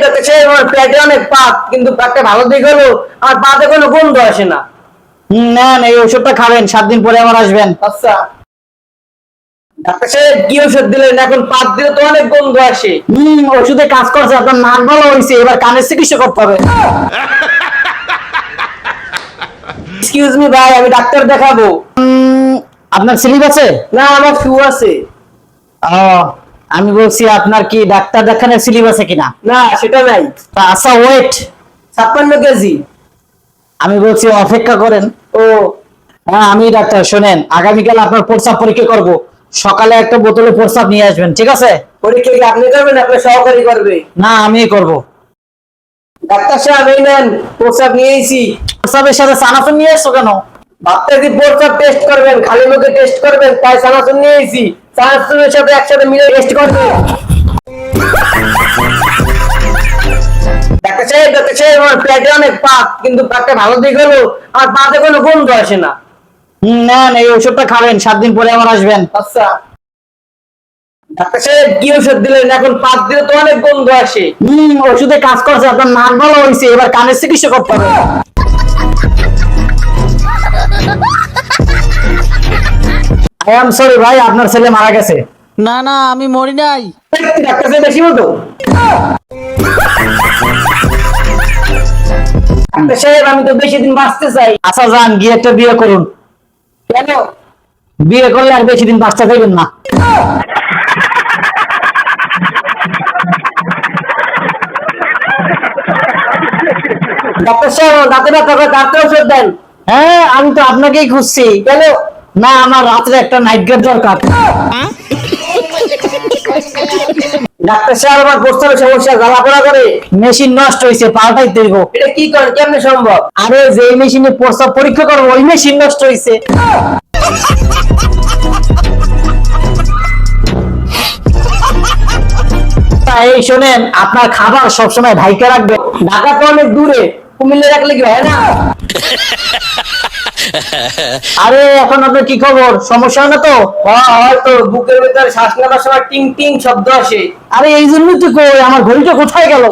Doctor সাহেব আমার পেটে অনেক পাত, কিন্তু পেটটা ভালো দিক হলো আর পাতে কোনো গন্ধ আসে না। নেন এই ওষুধটা খাবেন, 7 দিন পরে আবার আসবেন। আচ্ছা ডাক্তার সাহেব, কি ওষুধ দিলেন? এখন পাত দিলে তো অনেক গন্ধ আসে। ওষুধে কাজ করছে, আপনার নাক ভালো হয়েছে, এবার কানের চিকিৎসা করতে হবে। এক্সকিউজ মি ভাই, আমি ডাক্তার দেখাবো। আপনার স্লিপ আছে? না, আমার ফ্লু আছে। ও, আমি বলছি আপনার কি ডাক্তার দেখানোর স্লিপ আছে কিনা। না, সেটা নাই। আচ্ছা ওয়েট, 56 কেজি। আমি বলছি অপেক্ষা করেন। ও হ্যাঁ আমি ডাক্তার, শোনেন, আগামীকাল আপনার প্রস্রাব পরীক্ষা করব, সকালে একটা বোতলে প্রস্রাব নিয়ে আসবেন, ঠিক আছে? পরীক্ষা কি আপনি করবেন, আপনার সহকারী করবে? না আমিই করব। ডাক্তার সাহেব এই নেন, প্রস্রাব নিয়েছি। প্রস্রাবের সাথে চানাচুর নিয়ে এসছো কেন? ভাবতেছি প্রস্রাব টেস্ট করবেন, খালি মুখে টেস্ট করবেন, তাই চানাচুর নিয়েছি। চানাচুরের সাথে একসাথে মিলে টেস্ট করবেন। ডাক্তার সাহেব আমার পেটে অনেক পাত, কিন্তু পেটটা ভালো দিক হলো আর পাতে কোনো গন্ধ আসে না। নেন এই ওষুধটা খাবেন, 7 দিন পরে আবার আসবেন। আচ্ছা ডাক্তার সাহেব, কি ওষুধ দিলেন? এখন পাত দিলে তো অনেক গন্ধ আসে। ওষুধে কাজ করছে, আপনার নাক ভালো হয়েছে, এবার কানের চিকিৎসা করতে হবে। আই এম সরি ভাই, আপনার ছেলে মারা গেছে। না না, আমি মরি নাই। ডাক্তার সাহেব বেশি মতো। ডাক্তার সাহেব, আমি তো বেশি দিন বাঁচতে চাই। আচ্ছা যান, গিয়ে একটা বিয়ে করুন। কেন? বিয়ে করলে আর বেশি দিন বাঁচতে চাইবেন না। ডাক্তার সাহেব, দাঁতে ব্যথা করে দাঁতের ওষুধ দেন। হ্যাঁ আমি তো আপনাকেই খুঁজছি। কেন? না আমার রাত্রে একটা নাইট ক্যাপ দরকার। ডাক্তার সাহেব, আমার প্রস্তাবের সমস্যা, জ্বালা পোড়া করে। মেশিন নষ্ট হয়েছে, পাল্টাইতে হইব। এটা কি করেন, কেমনে সম্ভব? আরে যে মেশিনে প্রস্রাব পরীক্ষা করবো ওই মেশিন নষ্ট হয়েছে। এই শোনেন, আপনার খাবার সবসময় ঢাইকা রাখবে। ঢাকা তো অনেক দূরে, কুমিল্লা রাখলে কি হয় না? আরে এখন আপনার কি খবর, সমস্যা হয় না তো? হয়তো বুকের ভেতরে শ্বাস নেওয়ার সময় টিং টিং শব্দ আসে। আরে এই জন্যই তো কই, আমার ঘড়িটা কোথায় গেল?